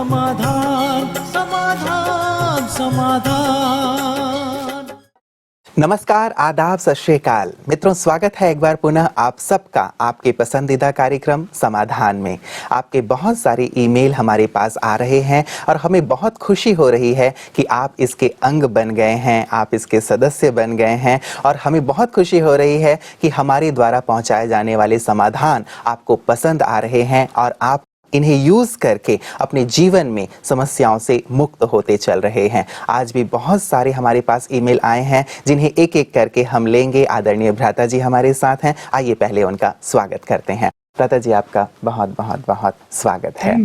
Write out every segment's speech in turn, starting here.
समाधान समाधान समाधान। नमस्कार, आदाब, सत श्री अकाल मित्रों, स्वागत है एक बार पुनः आप सबका आपके पसंदीदा कार्यक्रम समाधान में। आपके बहुत सारे ईमेल हमारे पास आ रहे हैं और हमें बहुत खुशी हो रही है कि आप इसके अंग बन गए हैं, आप इसके सदस्य बन गए हैं और हमें बहुत खुशी हो रही है कि हमारे द्वारा पहुंचाए जाने वाले समाधान आपको पसंद आ रहे हैं और आप इन्हें यूज करके अपने जीवन में समस्याओं से मुक्त होते चल रहे हैं। आज भी बहुत सारे हमारे पास ईमेल आए हैं जिन्हें एक एक करके हम लेंगे। आदरणीय भ्राता जी हमारे साथ हैं, आइए पहले उनका स्वागत करते हैं। भ्राता जी, आपका बहुत बहुत बहुत स्वागत है।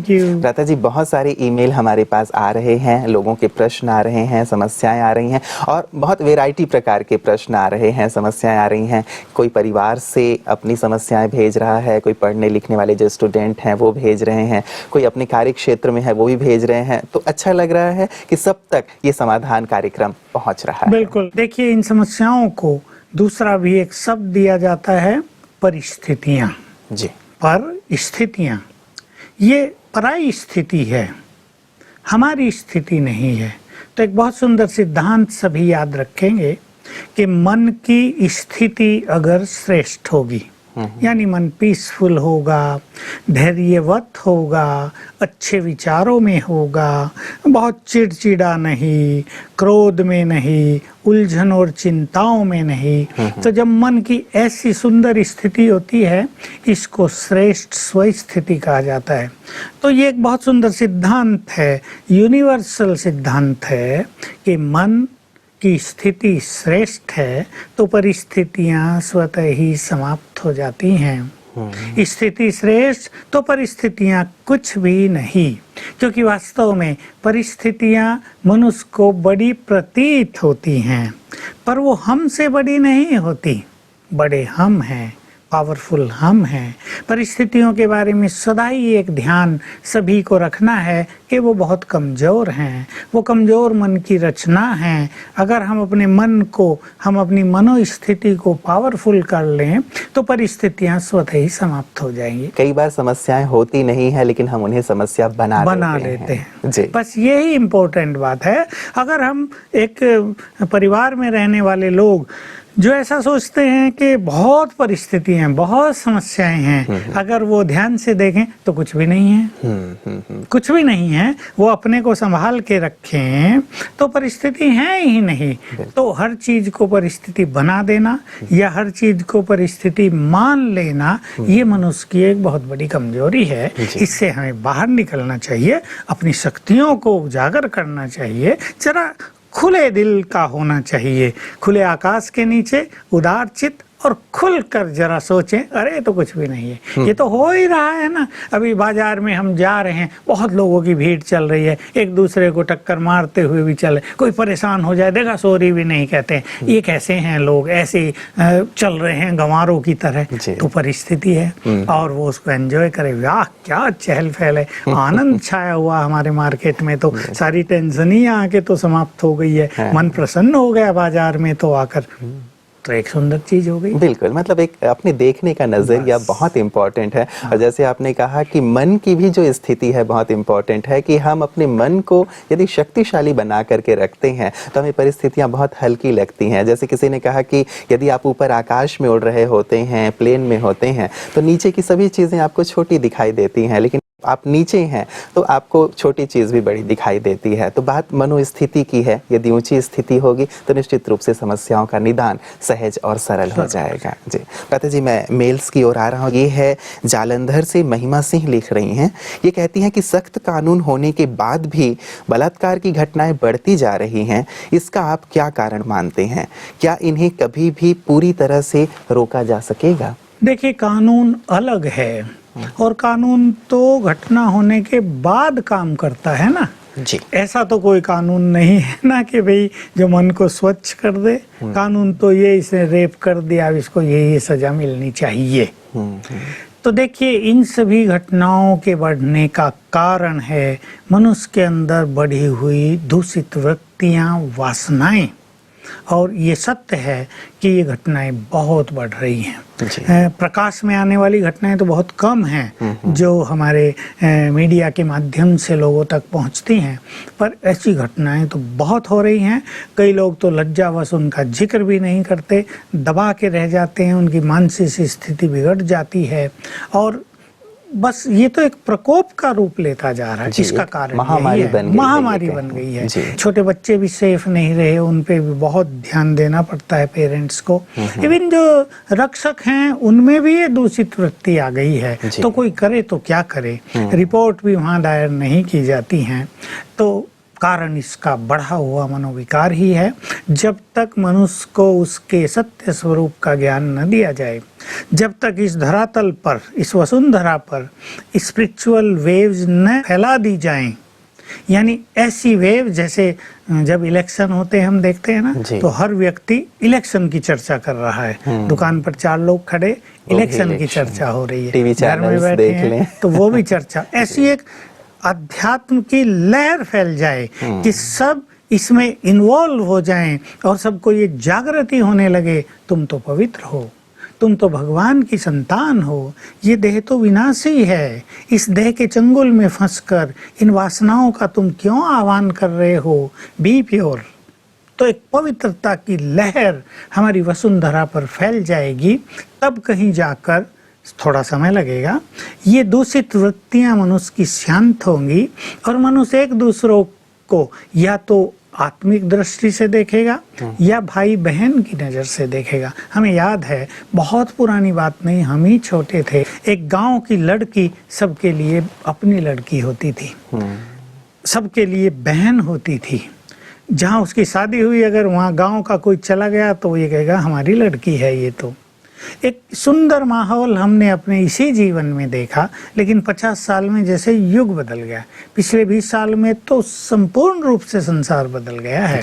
भ्राता जी, बहुत सारे ईमेल हमारे पास आ रहे हैं, लोगों के प्रश्न आ रहे हैं, समस्याएं आ रही हैं और बहुत वैरायटी प्रकार के प्रश्न आ रहे हैं, समस्याएं आ रही हैं। कोई परिवार से अपनी समस्याएं भेज रहा है, कोई पढ़ने लिखने वाले जो स्टूडेंट हैं वो भेज रहे हैं, कोई अपने कार्य क्षेत्र में है वो भी भेज रहे हैं। तो अच्छा लग रहा है कि सब तक ये समाधान कार्यक्रम पहुँच रहा है। बिल्कुल, देखिए इन समस्याओं को दूसरा भी एक शब्द दिया जाता है, परिस्थितियाँ जी। परिस्थितियाँ, ये पराई स्थिति है, हमारी स्थिति नहीं है। तो एक बहुत सुंदर सिद्धांत सभी याद रखेंगे कि मन की स्थिति अगर श्रेष्ठ होगी, यानी मन पीसफुल होगा, धैर्यवत होगा, अच्छे विचारों में होगा, बहुत चिड़चिड़ा नहीं, क्रोध में नहीं, उलझन और चिंताओं में नहीं, तो जब मन की ऐसी सुंदर स्थिति होती है, इसको श्रेष्ठ स्वस्थिति कहा जाता है। तो ये एक बहुत सुंदर सिद्धांत है, यूनिवर्सल सिद्धांत है कि मन की स्थिति श्रेष्ठ है तो परिस्थितियां स्वतः ही समाप्त हो जाती हैं। स्थिति श्रेष्ठ तो परिस्थितियां कुछ भी नहीं, क्योंकि वास्तव में परिस्थितियां मनुष्य को बड़ी प्रतीत होती हैं, पर वो हमसे बड़ी नहीं होती। बड़े हम हैं, पावरफुल हम हैं। परिस्थितियों के बारे में सदा ही एक ध्यान सभी को रखना है कि वो बहुत कमज़ोर हैं, वो कमज़ोर मन की रचना हैं। अगर हम अपने मन को, हम अपनी मनोस्थिति को पावरफुल कर लें तो परिस्थितियां स्वतः ही समाप्त हो जाएंगी। कई बार समस्याएं होती नहीं है लेकिन हम उन्हें समस्या बना लेते हैं। जी। बस यही इम्पोर्टेंट बात है। अगर हम एक परिवार में रहने वाले लोग जो ऐसा सोचते हैं कि बहुत परिस्थितियां हैं, बहुत समस्याएं हैं, अगर वो ध्यान से देखें तो कुछ भी नहीं है। कुछ भी नहीं है। वो अपने को संभाल के रखें तो परिस्थिति है ही नहीं। तो हर चीज को परिस्थिति बना देना या हर चीज को परिस्थिति मान लेना, ये मनुष्य की एक बहुत बड़ी कमजोरी है। इससे हमें बाहर निकलना चाहिए, अपनी शक्तियों को उजागर करना चाहिए, जरा खुले दिल का होना चाहिए, खुले आकाश के नीचे उदार चित्त और खुल कर जरा सोचें, अरे तो कुछ भी नहीं है, ये तो हो ही रहा है ना। अभी बाजार में हम जा रहे हैं, बहुत लोगों की भीड़ चल रही है, एक दूसरे को टक्कर मारते हुए भी चल रहे, कोई परेशान हो जाए, देखा सॉरी भी नहीं कहते, ये कैसे हैं लोग, ऐसे चल रहे हैं गंवारों की तरह। तो परिस्थिति है और वो उसको एंजॉय करे। वाह क्या चहल पहल है, आनंद छाया हुआ हमारे मार्केट में, तो सारी टेंशन ही आके तो समाप्त हो गई है, मन प्रसन्न हो गया बाजार में तो आकर, तो एक सुंदर चीज हो गई। बिल्कुल, मतलब एक अपने देखने का नजरिया बहुत इम्पोर्टेंट है। और जैसे आपने कहा कि मन की भी जो स्थिति है बहुत इम्पोर्टेंट है, कि हम अपने मन को यदि शक्तिशाली बना करके रखते हैं तो हमें परिस्थितियां बहुत हल्की लगती हैं। जैसे किसी ने कहा कि यदि आप ऊपर आकाश में उड़ रहे होते हैं, प्लेन में होते हैं, तो नीचे की सभी चीजें आपको छोटी दिखाई देती हैं, लेकिन आप नीचे हैं तो आपको छोटी चीज भी बड़ी दिखाई देती है। तो बात मनोस्थिति की है। यदि ऊंची स्थिति होगी तो निश्चित रूप से समस्याओं का निदान सहज और सरल हो जाएगा। जी भ्राता जी, मैं मेल्स की ओर आ रहा हूँ। ये है जालंधर से महिमा सिंह लिख रही हैं। ये कहती हैं कि सख्त कानून होने के बाद भी बलात्कार की घटनाएं बढ़ती जा रही हैं, इसका आप क्या कारण मानते हैं? क्या इन्हें कभी भी पूरी तरह से रोका जा सकेगा? देखिए, कानून अलग है और कानून तो घटना होने के बाद काम करता है ना जी। ऐसा तो कोई कानून नहीं है ना कि भाई जो मन को स्वच्छ कर दे। कानून तो ये, इसने रेप कर दिया, अब इसको ये सजा मिलनी चाहिए। तो देखिए, इन सभी घटनाओं के बढ़ने का कारण है मनुष्य के अंदर बढ़ी हुई दूषित वृत्तियां, वासनाएं। और ये सत्य है कि ये घटनाएं बहुत बढ़ रही हैं। प्रकाश में आने वाली घटनाएं तो बहुत कम हैं जो हमारे मीडिया के माध्यम से लोगों तक पहुंचती हैं, पर ऐसी घटनाएं तो बहुत हो रही हैं। कई लोग तो लज्जावश उनका जिक्र भी नहीं करते, दबा के रह जाते हैं, उनकी मानसिक स्थिति बिगड़ जाती है और बस ये तो एक प्रकोप का रूप लेता जा रहा है। इसका कारण महामारी बन गई है। छोटे बच्चे भी सेफ नहीं रहे, उन पे भी बहुत ध्यान देना पड़ता है पेरेंट्स को। इवन जो रक्षक हैं उनमें भी ये दूषित वृत्ति आ गई है, तो कोई करे तो क्या करे, रिपोर्ट भी वहाँ दायर नहीं की जाती हैं। तो कारण इसका बढ़ा हुआ मनोविकार ही है। जब तक मनुष्य को उसके सत्य स्वरूप का ज्ञान न दिया जाए, जब तक इस धरातल पर, इस वसुंधरा पर स्पिरिचुअल वेव्स न फैला दी जाएं, यानी ऐसी वेव जैसे जब इलेक्शन होते हैं हम देखते हैं ना, तो हर व्यक्ति इलेक्शन की चर्चा कर रहा है। दुकान पर 4 लोग खड़े, इलेक्शन की चर्चा हो रही है, टीवी घर में बैठे हैं तो वो भी चर्चा। ऐसी एक अध्यात्म की लहर फैल जाए कि सब इसमें इन्वॉल्व हो जाएं और सबको ये जागृति होने लगे, तुम तो पवित्र हो, तुम तो भगवान की संतान हो, ये देह तो विनाशी है, इस देह के चंगुल में फंसकर इन वासनाओं का तुम क्यों आह्वान कर रहे हो, बी प्योर। तो एक पवित्रता की लहर हमारी वसुंधरा पर फैल जाएगी, तब कहीं जाकर, थोड़ा समय लगेगा, ये दूषित वृत्तियां मनुष्य की शांत होंगी और मनुष्य एक दूसरों को या तो आत्मिक दृष्टि से देखेगा या भाई बहन की नज़र से देखेगा। हमें याद है, बहुत पुरानी बात नहीं, हम ही छोटे थे, एक गांव की लड़की सबके लिए अपनी लड़की होती थी, सबके लिए बहन होती थी। जहां उसकी शादी हुई, अगर वहां गांव का कोई चला गया तो ये कहेगा हमारी लड़की है। ये तो एक सुंदर माहौल हमने अपने इसी जीवन में देखा, लेकिन 50 साल में जैसे युग बदल गया, पिछले 20 साल में तो संपूर्ण रूप से संसार बदल गया है।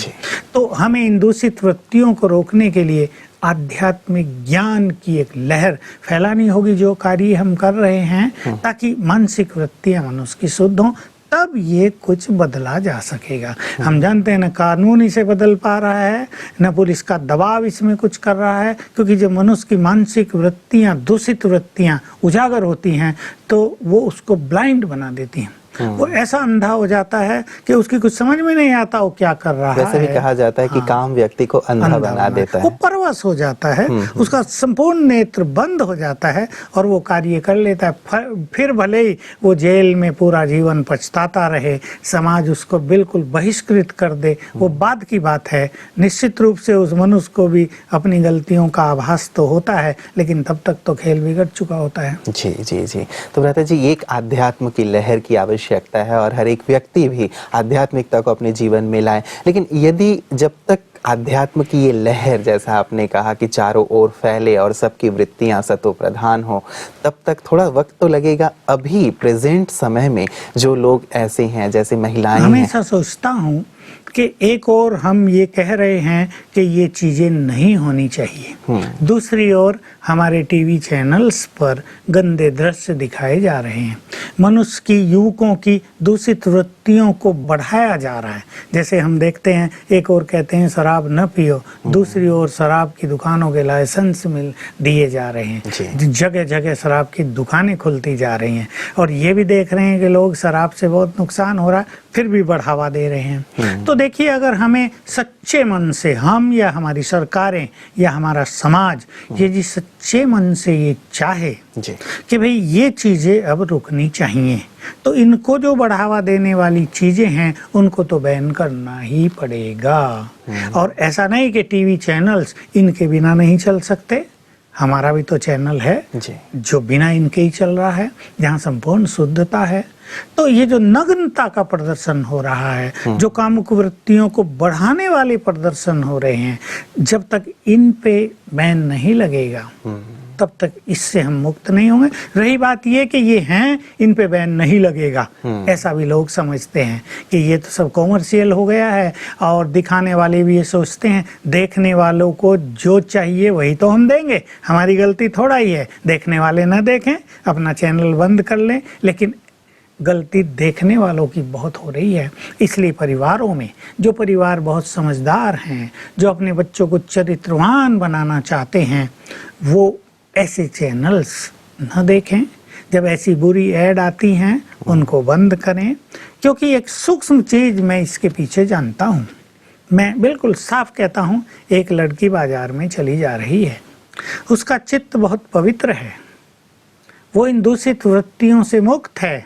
तो हमें इन दूषित वृत्तियों को रोकने के लिए आध्यात्मिक ज्ञान की एक लहर फैलानी होगी, जो कार्य हम कर रहे हैं, ताकि मानसिक वृत्तियां मनुष्य की शुद्ध हों, तब ये कुछ बदला जा सकेगा। हम जानते हैं न कानून इसे बदल पा रहा है, न पुलिस का दबाव इसमें कुछ कर रहा है, क्योंकि जब मनुष्य की मानसिक वृत्तियां, दूषित वृत्तियां उजागर होती हैं तो वो उसको ब्लाइंड बना देती हैं। वो ऐसा अंधा हो जाता है कि उसकी कुछ समझ में नहीं आता वो क्या कर रहा है। वैसे भी कहा जाता है कि काम व्यक्ति को अंधा बना देता है। वो परवश हो जाता है, उसका संपूर्ण नेत्र बंद हो जाता है और वो कार्य कर लेता है। फिर भले ही वो जेल में पूरा जीवन पछताता रहे, समाज उसको बिल्कुल बहिष्कृत कर दे, वो बाद की बात है। निश्चित रूप से उस मनुष्य को भी अपनी गलतियों का आभास तो होता है, लेकिन तब तक तो खेल बिगड़ चुका होता है। जी जी जी। तो भ्राता जी, एक आध्यात्म की लहर की आवश्यकता है और हर एक व्यक्ति भी आध्यात्मिकता को अपने जीवन में लाए, लेकिन यदि जब तक आध्यात्म की ये लहर, जैसा आपने कहा, कि चारों ओर फैले और सबकी वृत्तियां सतो प्रधान हो, तब तक थोड़ा वक्त तो लगेगा। अभी प्रेजेंट समय में जो लोग ऐसे हैं, जैसे महिलाएं, हमेशा सोचता हूँ कि एक ओर हम ये कह रहे हैं कि ये चीजें नहीं होनी चाहिए, दूसरी ओर हमारे टीवी चैनल्स पर गंदे दृश्य दिखाए जा रहे हैं, मनुष्य की, युवकों की दूषित वृत्तियों को बढ़ाया जा रहा है। जैसे हम देखते हैं, एक ओर कहते हैं शराब न पियो, दूसरी ओर शराब की दुकानों के लाइसेंस मिल दिए जा रहे हैं, जगह जगह शराब की दुकानें खुलती जा रही हैं, और ये भी देख रहे हैं कि लोग शराब से बहुत नुकसान हो रहा है, फिर भी बढ़ावा दे रहे हैं। तो देखिए, अगर हमें सच्चे मन से, हम या हमारी सरकारें या हमारा समाज, ये जी सच्चे मन से ये चाहे कि भाई ये चीजें अब रुकनी चाहिए, तो इनको जो बढ़ावा देने वाली चीजें हैं उनको तो बैन करना ही पड़ेगा। और ऐसा नहीं कि टीवी चैनल्स इनके बिना नहीं चल सकते, हमारा भी तो चैनल है जो बिना इनके ही चल रहा है, जहाँ संपूर्ण शुद्धता है। तो ये जो नग्नता का प्रदर्शन हो रहा है, जो कामुक वृत्तियों को बढ़ाने वाले प्रदर्शन हो रहे हैं, जब तक इन पे बैन नहीं लगेगा तब तक इससे हम मुक्त नहीं होंगे। रही बात ये कि ये हैं, इन पे बैन नहीं लगेगा, ऐसा भी लोग समझते हैं कि ये तो सब कॉमर्शियल हो गया है, और दिखाने वाले भी ये सोचते हैं देखने वालों को जो चाहिए वही तो हम देंगे, हमारी गलती थोड़ा ही है, देखने वाले ना देखें, अपना चैनल बंद कर लें। लेकिन गलती देखने वालों की बहुत हो रही है। इसलिए परिवारों में जो परिवार बहुत समझदार हैं, जो अपने बच्चों को चरित्रवान बनाना चाहते हैं, वो ऐसे चैनल्स न देखें। जब ऐसी बुरी ऐड आती हैं उनको बंद करें, क्योंकि एक सूक्ष्म चीज़ मैं इसके पीछे जानता हूँ। मैं बिल्कुल साफ कहता हूँ, एक लड़की बाजार में चली जा रही है, उसका चित्त बहुत पवित्र है, वो इन दूषित वृत्तियों से मुक्त है,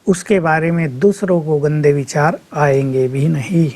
उसके बारे में दूसरों को गंदे विचार आएंगे भी नहीं।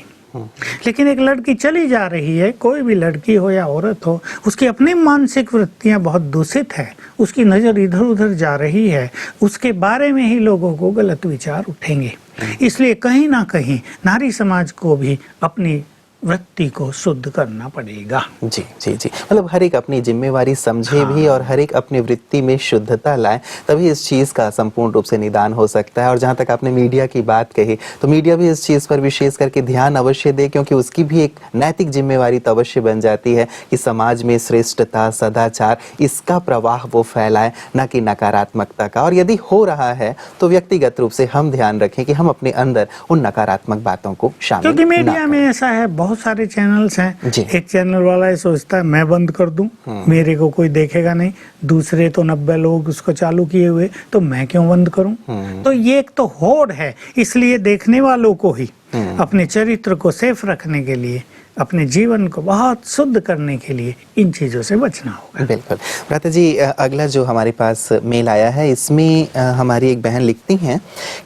लेकिन एक लड़की चली जा रही है, कोई भी लड़की हो या औरत हो, उसकी अपनी मानसिक वृत्तियां बहुत दूषित है, उसकी नज़र इधर उधर जा रही है, उसके बारे में ही लोगों को गलत विचार उठेंगे। इसलिए कहीं ना कहीं नारी समाज को भी अपनी वृत्ति को शुद्ध करना पड़ेगा। जी जी जी, मतलब हर एक अपनी जिम्मेवारी समझे भी और हर एक अपनी वृत्ति में शुद्धता लाए, तभी इस चीज़ का संपूर्ण रूप से निदान हो सकता है। और जहाँ तक आपने मीडिया की बात कही, तो मीडिया भी इस चीज़ पर विशेष करके ध्यान अवश्य दे, क्योंकि उसकी भी एक नैतिक जिम्मेवारी तो अवश्य बन जाती है कि समाज में श्रेष्ठता, सदाचार, इसका प्रवाह वो फैलाए, न कि नकारात्मकता का। और यदि हो रहा है तो व्यक्तिगत रूप से हम ध्यान रखें कि हम अपने अंदर उन नकारात्मक बातों को शामिल, क्योंकि मीडिया में ऐसा है, बहुत सारे चैनल्स हैं। एक चैनल वाला ये सोचता है मैं बंद कर दूं, मेरे को कोई देखेगा नहीं, दूसरे तो 90 लोग उसको चालू किए हुए, तो मैं क्यों बंद करूं। तो ये एक तो होड़ है। इसलिए देखने वालों को ही अपने चरित्र को सेफ रखने के लिए, अपने जीवन को बहुत शुद्ध करने के लिए इन चीज़ों से बचना होगा। बिल्कुल। भ्राता जी, अगला जो हमारे पास मेल आया है, इसमें हमारी एक बहन लिखती हैं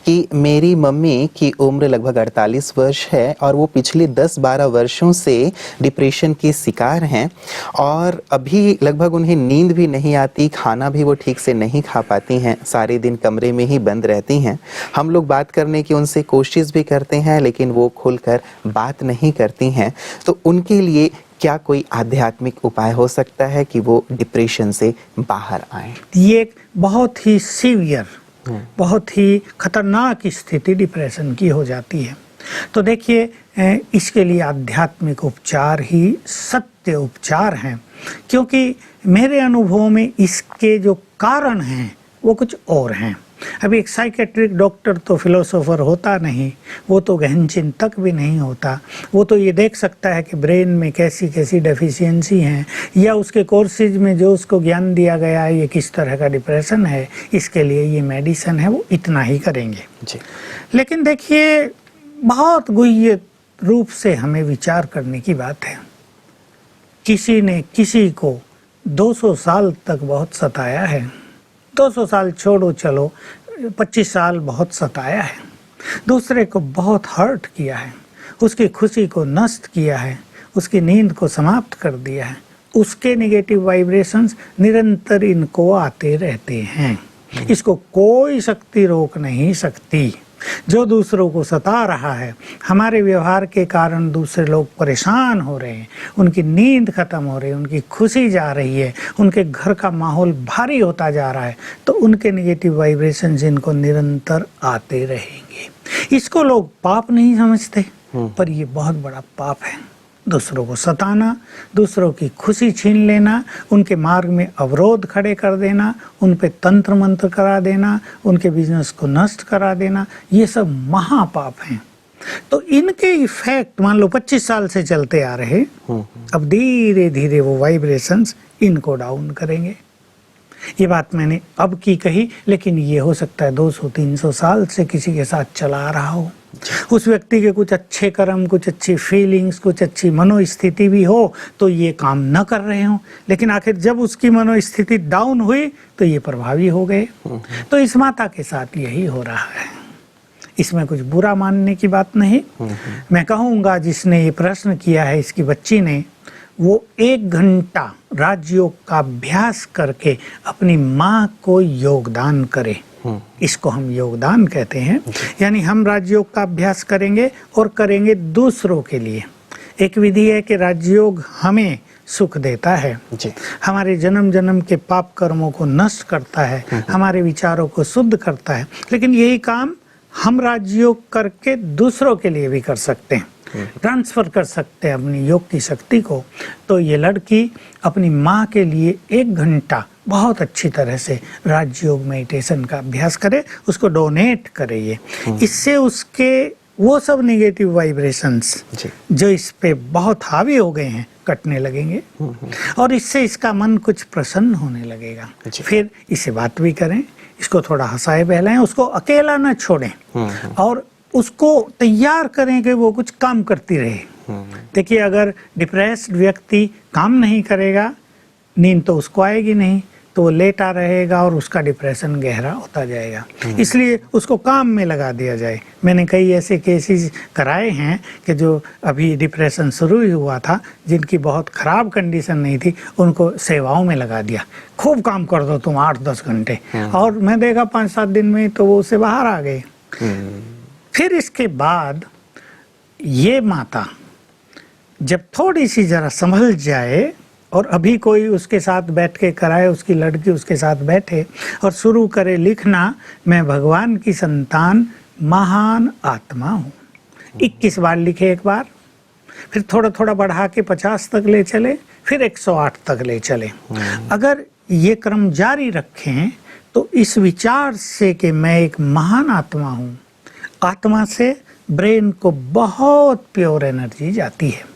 कि मेरी मम्मी की उम्र लगभग 48 वर्ष है और वो पिछले 10-12 वर्षों से डिप्रेशन की शिकार हैं और अभी लगभग उन्हें नींद भी नहीं आती, खाना भी वो ठीक से नहीं खा पाती हैं, सारे दिन कमरे में ही बंद रहती हैं। हम लोग बात करने की उनसे कोशिश भी करते हैं, लेकिन वो खुलकर बात नहीं करती हैं। तो उनके लिए क्या कोई आध्यात्मिक उपाय हो सकता है कि वो डिप्रेशन से बाहर आए? ये एक बहुत ही सीवियर, बहुत ही खतरनाक स्थिति डिप्रेशन की हो जाती है। तो देखिए, इसके लिए आध्यात्मिक उपचार ही सत्य उपचार हैं, क्योंकि मेरे अनुभव में इसके जो कारण हैं वो कुछ और हैं। अभी एक साइकेट्रिक डॉक्टर तो फिलोसोफर होता नहीं, वो तो गहन चिंतक भी नहीं होता। वो तो ये देख सकता है कि ब्रेन में कैसी कैसी डेफिशिएंसी हैं, या उसके कोर्सेज में जो उसको ज्ञान दिया गया है ये किस तरह का डिप्रेशन है, इसके लिए ये मेडिसिन है, वो इतना ही करेंगे जी। लेकिन देखिए, बहुत गुह्य रूप से हमें विचार करने की बात है। किसी ने किसी को 200 साल तक बहुत सताया है, 200 साल छोड़ो, चलो 25 साल बहुत सताया है, दूसरे को बहुत हर्ट किया है, उसकी खुशी को नष्ट किया है, उसकी नींद को समाप्त कर दिया है, उसके नेगेटिव वाइब्रेशंस निरंतर इनको आते रहते हैं। इसको कोई शक्ति रोक नहीं सकती। जो दूसरों को सता रहा है, हमारे व्यवहार के कारण दूसरे लोग परेशान हो रहे हैं, उनकी नींद खत्म हो रही है, उनकी खुशी जा रही है, उनके घर का माहौल भारी होता जा रहा है, तो उनके नेगेटिव वाइब्रेशंस इनको निरंतर आते रहेंगे। इसको लोग पाप नहीं समझते, पर ये बहुत बड़ा पाप है। दूसरों को सताना, दूसरों की खुशी छीन लेना, उनके मार्ग में अवरोध खड़े कर देना, उन पे तंत्र मंत्र करा देना, उनके बिजनेस को नष्ट करा देना, ये सब महापाप हैं। तो इनके इफेक्ट मान लो 25 साल से चलते आ रहे, अब धीरे धीरे वो वाइब्रेशंस इनको डाउन करेंगे। ये बात मैंने अब की कही, लेकिन ये हो सकता है 200-300 साल से किसी के साथ चला आ रहा हो। उस व्यक्ति के कुछ अच्छे कर्म, कुछ अच्छी फीलिंग्स, कुछ अच्छी मनोस्थिति भी हो तो ये काम न कर रहे हो, लेकिन आखिर जब उसकी मनोस्थिति डाउन हुई तो ये प्रभावी हो गए। तो इस माता के साथ यही हो रहा है। इसमें कुछ बुरा मानने की बात नहीं। मैं कहूँगा जिसने ये प्रश्न किया है, इसकी बच्ची ने, वो 1 घंटा राजयोग का अभ्यास करके अपनी माँ को योगदान करे। इसको हम योगदान कहते हैं। यानी हम राजयोग का अभ्यास करेंगे और करेंगे दूसरों के लिए। एक विधि है कि राजयोग हमें सुख देता है जी। हमारे जन्म जन्म के पाप कर्मों को नष्ट करता है, हमारे विचारों को शुद्ध करता है। लेकिन यही काम हम राजयोग करके दूसरों के लिए भी कर सकते हैं। ट्रांसफर कर सकते हैं अपनी योग की शक्ति को, तो ये लड़की अपनी माँ के लिए 1 घंटा बहुत अच्छी तरह से राजयोग मेडिटेशन का अभ्यास करे, उसको डोनेट करे। ये इससे उसके वो सब निगेटिव वाइब्रेशंस जो इस पे बहुत हावी हो गए हैं कटने लगेंगे और इससे इसका मन कुछ प्रसन्न होने लगेगा। फिर इसे बात भी करें, इसको थोड़ा हंसाए बहलाएं, उसको अकेला ना छोड़ें और उसको तैयार करें कि वो कुछ काम करती रहे। देखिए, अगर डिप्रेस्ड व्यक्ति काम नहीं करेगा, नींद तो उसको आएगी नहीं, तो वो लेटा रहेगा और उसका डिप्रेशन गहरा होता जाएगा। इसलिए उसको काम में लगा दिया जाए। मैंने कई ऐसे केसेस कराए हैं कि जो अभी डिप्रेशन शुरू ही हुआ था, जिनकी बहुत ख़राब कंडीशन नहीं थी, उनको सेवाओं में लगा दिया, खूब काम कर दो तुम 8-10 घंटे, और मैं देखा 5-7 दिन में तो वो उससे बाहर आ गए। फिर इसके बाद ये माता जब थोड़ी सी जरा संभल जाए और अभी कोई उसके साथ बैठ के कराए, उसकी लड़की उसके साथ बैठे और शुरू करे लिखना, मैं भगवान की संतान महान आत्मा हूँ। 21 बार लिखे एक बार, फिर थोड़ा थोड़ा बढ़ा के 50 तक ले चले, फिर 108 तक ले चले। अगर ये क्रम जारी रखें तो इस विचार से कि मैं एक महान आत्मा हूँ, आत्मा से ब्रेन को बहुत प्योर एनर्जी जाती है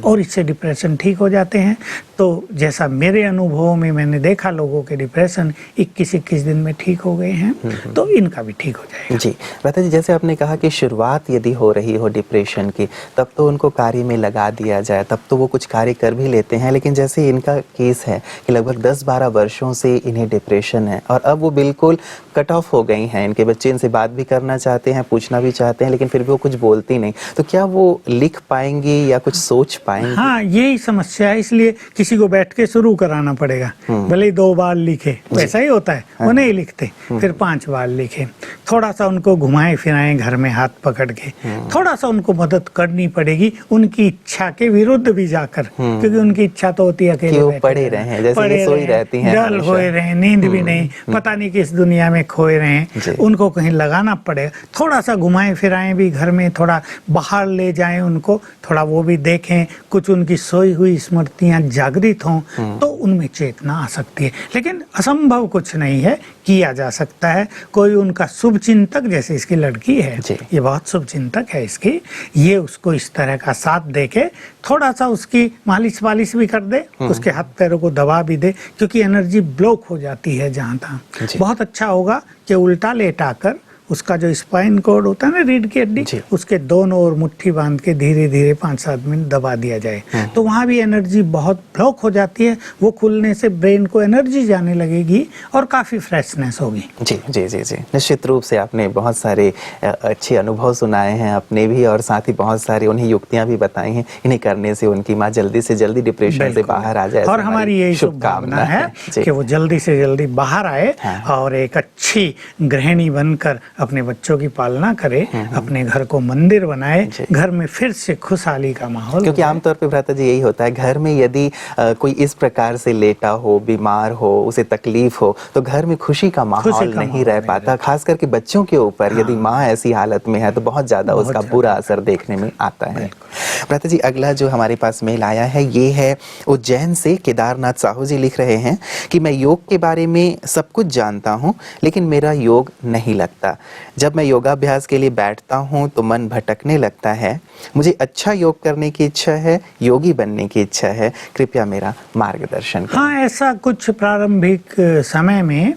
और इससे डिप्रेशन ठीक हो जाते हैं। तो जैसा मेरे अनुभव में मैंने देखा, लोगों के डिप्रेशन 21-21 दिन में ठीक हो गए हैं, तो इनका भी ठीक हो जाएगा। जी भ्राता जी, जैसे आपने कहा कि शुरुआत यदि हो रही हो डिप्रेशन की, तब तो उनको कार्य में लगा दिया जाए, तब तो वो कुछ कार्य कर भी लेते हैं। लेकिन जैसे इनका केस है कि लगभग 10-12 वर्षों से इन्हें डिप्रेशन है और अब वो बिल्कुल कट ऑफ हो गई हैं। इनके बच्चे इनसे बात भी करना चाहते हैं, पूछना भी चाहते हैं, लेकिन फिर भी वो कुछ बोलती नहीं। तो क्या वो लिख पाएंगी या कुछ सोच पाएंगे? हाँ, यही समस्या है, इसलिए किसी को बैठ के शुरू कराना पड़ेगा। भले ही 2 बार लिखे, वैसा ही होता है, वो नहीं लिखते, फिर 5 बार लिखे। थोड़ा सा उनको घुमाए फिराए घर में हाथ पकड़ के, थोड़ा सा उनको मदद करनी पड़ेगी, उनकी इच्छा के विरुद्ध भी जाकर, क्योंकि उनकी इच्छा तो होती है अकेले बैठे पड़े रहे, जैसे सोई रहती हैं, डल होए रहे, नींद भी नहीं, पता नहीं किस दुनिया में खोए रहे, उनको कहीं लगाना पड़ेगा। थोड़ा सा घुमाए फिराए भी घर में, थोड़ा बाहर ले जाएं उनको, थोड़ा वो भी देखें, कुछ उनकी सोई हुई स्मृतियां जागृत हों, तो उनमें चेतना आ सकती है। लेकिन असंभव कुछ नहीं है, किया जा सकता है। कोई उनका शुभ चिंतक, जैसे इसकी लड़की है, ये बहुत शुभ चिंतक है इसकी, ये उसको इस तरह का साथ देके थोड़ा सा उसकी मालिश वालिश भी कर दे, उसके हाथ पैरों को दबा भी दे, क्योंकि एनर्जी ब्लॉक हो जाती है जहाँ तहाँ। बहुत अच्छा होगा कि उल्टा लेटा कर उसका जो स्पाइन कोड होता है ना, रीढ़ की हड्डी, उसके दोनों ओर मुट्ठी बांध के धीरे धीरे 5-7 मिनट दबा दिया जाए, तो वहाँ भी एनर्जी बहुत ब्लॉक हो जाती है। वो खुलने से ब्रेन को एनर्जी जाने लगेगी और काफ़ी फ्रेशनेस होगी। जी जी जी जी, निश्चित रूप से आपने बहुत सारे अच्छे अनुभव सुनाए हैं अपने भी, और साथ ही बहुत सारी उन्हें युक्तियाँ भी बताई हैं। इन्हें करने से उनकी माँ जल्दी से जल्दी डिप्रेशन से बाहर आ जाए, और हमारी यही शुभकामना है कि वो जल्दी से जल्दी बाहर आए और एक अच्छी गृहिणी बनकर अपने बच्चों की पालना करे, अपने घर को मंदिर बनाए, घर में फिर से खुशहाली का माहौल। क्योंकि आमतौर पे भ्राता जी यही होता है, घर में यदि कोई इस प्रकार से लेटा हो, बीमार हो, उसे तकलीफ हो, तो घर में खुशी का माहौल नहीं रह पाता। खास करके बच्चों के ऊपर यदि माँ ऐसी हालत में है तो बहुत ज्यादा उसका बुरा असर देखने में आता है। भ्राता जी, अगला जो हमारे पास मेल आया है, ये है उज्जैन से केदारनाथ साहू जी लिख रहे हैं कि मैं योग के बारे में सब कुछ जानता हूँ, लेकिन मेरा योग नहीं लगता। जब मैं योगाभ्यास के लिए बैठता हूँ तो मन भटकने लगता है। मुझे अच्छा योग करने की इच्छा है, योगी बनने की इच्छा है, कृपया मेरा मार्गदर्शन करें। हाँ, ऐसा कुछ प्रारंभिक समय में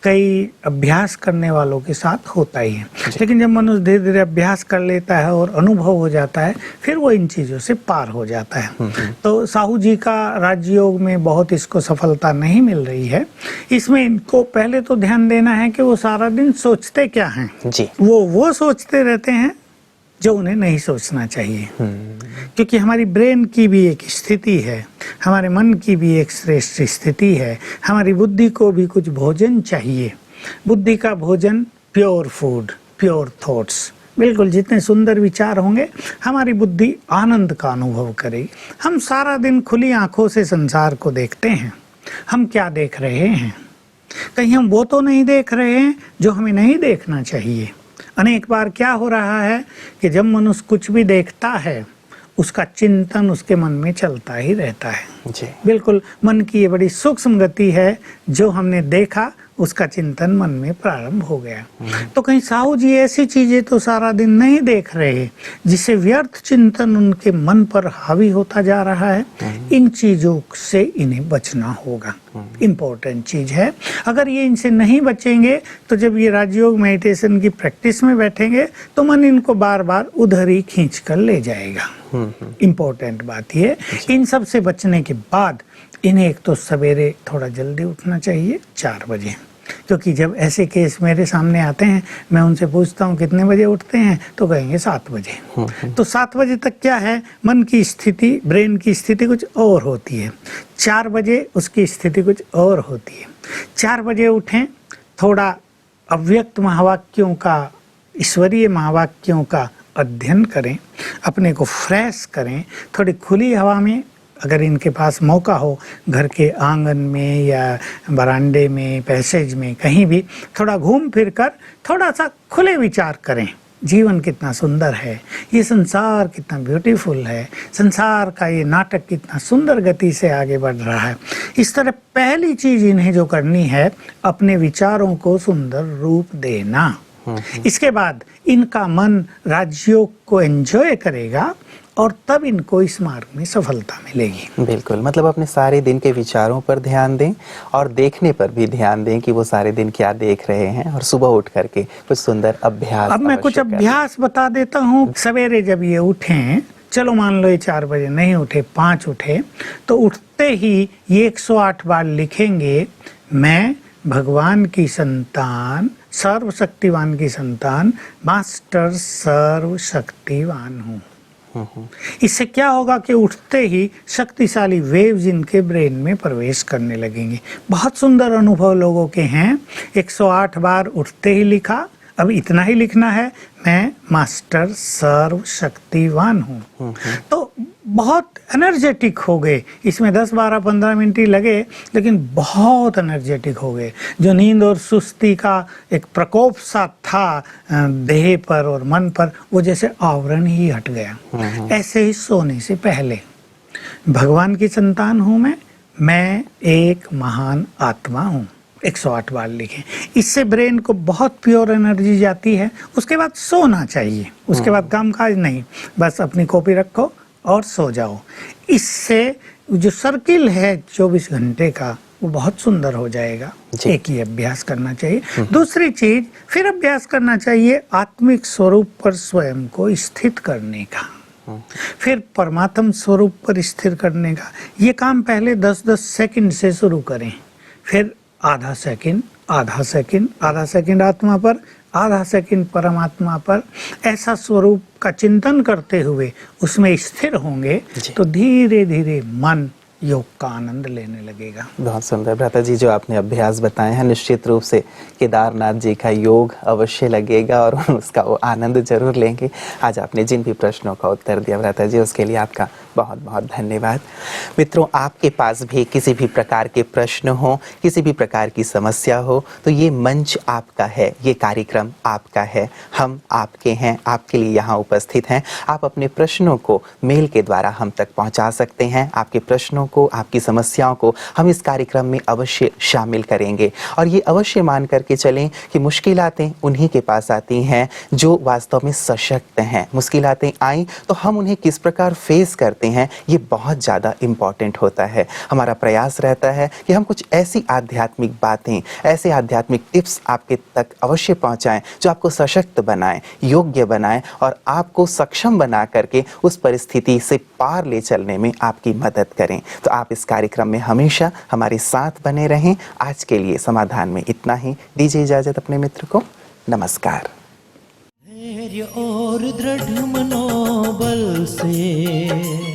कई अभ्यास करने वालों के साथ होता ही है, लेकिन जब मनुष्य धीरे धीरे अभ्यास कर लेता है और अनुभव हो जाता है, फिर वो इन चीज़ों से पार हो जाता है। तो साहू जी का राजयोग में बहुत इसको सफलता नहीं मिल रही है। इसमें इनको पहले तो ध्यान देना है कि वो सारा दिन सोचते क्या हैं जी। वो सोचते रहते हैं जो उन्हें नहीं सोचना चाहिए, क्योंकि हमारी ब्रेन की भी एक स्थिति है, हमारे मन की भी एक श्रेष्ठ स्थिति है। हमारी बुद्धि को भी कुछ भोजन चाहिए। बुद्धि का भोजन प्योर फूड, प्योर थॉट्स, बिल्कुल जितने सुंदर विचार होंगे हमारी बुद्धि आनंद का अनुभव करेगी। हम सारा दिन खुली आंखों से संसार को देखते हैं, हम क्या देख रहे हैं? कहीं हम वो तो नहीं देख रहे हैं जो हमें नहीं देखना चाहिए। अनेक बार क्या हो रहा है कि जब मनुष्य कुछ भी देखता है उसका चिंतन उसके मन में चलता ही रहता है। जी बिल्कुल, मन की ये बड़ी सूक्ष्म गति है, जो हमने देखा उसका चिंतन मन में प्रारंभ हो गया। तो कहीं साहू जी ऐसी चीजें तो सारा दिन नहीं देख रहे जिससे व्यर्थ चिंतन उनके मन पर हावी होता जा रहा है। इन चीजों से इन्हें बचना होगा, इम्पोर्टेंट चीज है। अगर ये इनसे नहीं बचेंगे तो जब ये राजयोग मेडिटेशन की प्रैक्टिस में बैठेंगे तो मन इनको बार बार उधर ही खींच कर ले जाएगा। इम्पोर्टेंट बात ये, इन सब से बचने के बाद इन्हें एक तो सवेरे थोड़ा जल्दी उठना चाहिए 4 बजे, क्योंकि जब ऐसे केस मेरे सामने आते हैं मैं उनसे पूछता हूँ कितने बजे उठते हैं, तो कहेंगे 7 बजे। तो 7 बजे तक क्या है, मन की स्थिति, ब्रेन की स्थिति कुछ और होती है, 4 बजे उसकी स्थिति कुछ और होती है। 4 बजे उठें, थोड़ा अव्यक्त महावाक्यों का, ईश्वरीय महावाक्यों का अध्ययन करें, अपने को फ्रेश करें, थोड़ी खुली हवा में, अगर इनके पास मौका हो घर के आंगन में या बरामदे में, पैसेज में, कहीं भी थोड़ा घूम फिर कर थोड़ा सा खुले विचार करें। जीवन कितना सुंदर है, ये संसार कितना ब्यूटीफुल है, संसार का ये नाटक कितना सुंदर गति से आगे बढ़ रहा है। इस तरह पहली चीज इन्हें जो करनी है, अपने विचारों को सुंदर रूप देना। इसके बाद इनका मन राजयोग को एंजॉय करेगा और तब इनको इस मार्ग में सफलता मिलेगी। बिल्कुल, मतलब अपने सारे दिन के विचारों पर ध्यान दें और देखने पर भी ध्यान दें कि वो सारे दिन क्या देख रहे हैं, और सुबह उठ करके कुछ सुंदर अभ्यास। अब मैं कुछ अभ्यास बता देता हूँ। सवेरे जब ये उठें, चलो मान लो ये 4 बजे नहीं उठे, 5 उठे, तो उठते ही ये 108 बार लिखेंगे, मैं भगवान की संतान, सर्वशक्तिवान की संतान, मास्टर सर्वशक्तिवान हूँ। इससे क्या होगा कि उठते ही शक्तिशाली वेव्स इनके ब्रेन में प्रवेश करने लगेंगे। बहुत सुंदर अनुभव लोगों के हैं। 108 बार उठते ही लिखा, अब इतना ही लिखना है, मैं मास्टर सर्वशक्तिवान हूँ। तो बहुत एनर्जेटिक हो गए। इसमें 10, 12, 15 मिनट ही लगे, लेकिन बहुत एनर्जेटिक हो गए। जो नींद और सुस्ती का एक प्रकोप सा था देह पर और मन पर, वो जैसे आवरण ही हट गया। ऐसे ही सोने से पहले, भगवान की संतान हूँ मैं एक महान आत्मा हूँ, 108 बार लिखें। इससे ब्रेन को बहुत प्योर एनर्जी जाती है। उसके बाद सोना चाहिए, उसके बाद काम काज नहीं, बस अपनी कॉपी रखो और सो जाओ। इससे जो सर्किल है 24 घंटे का, वो बहुत सुंदर हो जाएगा। एक ही अभ्यास करना चाहिए। दूसरी चीज, फिर अभ्यास करना चाहिए आत्मिक स्वरूप पर स्वयं को स्थित करने का, फिर परमात्म स्वरूप पर स्थिर करने का। ये काम पहले 10-10 सेकंड से शुरू करें, फिर आधा सेकंड, आधा सेकंड, आधा सेकंड आत्मा पर, आधा सेकंड परमात्मा पर। ऐसा स्वरूप का चिंतन करते हुए उसमें स्थिर होंगे तो धीरे धीरे मन योग का आनंद लेने लगेगा। बहुत सुंदर भ्राता जी, जो आपने अभ्यास बताए हैं, निश्चित रूप से केदारनाथ जी का योग अवश्य लगेगा और उसका वो आनंद जरूर लेंगे। आज आपने जिन भी प्रश्नों का उत्तर दिया भ्राता जी, उसके लिए आपका बहुत बहुत धन्यवाद। मित्रों, आपके पास भी किसी भी प्रकार के प्रश्न हो, किसी भी प्रकार की समस्या हो, तो ये मंच आपका है, ये कार्यक्रम आपका है, हम आपके हैं, आपके लिए यहाँ उपस्थित हैं। आप अपने प्रश्नों को मेल के द्वारा हम तक पहुँचा सकते हैं। आपके प्रश्नों को, आपकी समस्याओं को हम इस कार्यक्रम में अवश्य शामिल करेंगे, और ये अवश्य मान करके चलें कि मुश्किलातें उन्हीं के पास आती हैं जो वास्तव में सशक्त हैं। मुश्किलातें आईं तो हम उन्हें किस प्रकार फेस करते हैं, ये बहुत ज़्यादा इम्पॉर्टेंट होता है। हमारा प्रयास रहता है कि हम कुछ ऐसी आध्यात्मिक बातें, ऐसे आध्यात्मिक टिप्स आपके तक अवश्य पहुंचाएं जो आपको सशक्त बनाएं, योग्य बनाएं और आपको सक्षम बना करके उस परिस्थिति से पार ले चलने में आपकी मदद करें। तो आप इस कार्यक्रम में हमेशा हमारे साथ बने रहें। आज के लिए समाधान में इतना ही। दीजिए इजाजत अपने मित्र को। नमस्कार। धैर्य और दृढ़ मनोबल से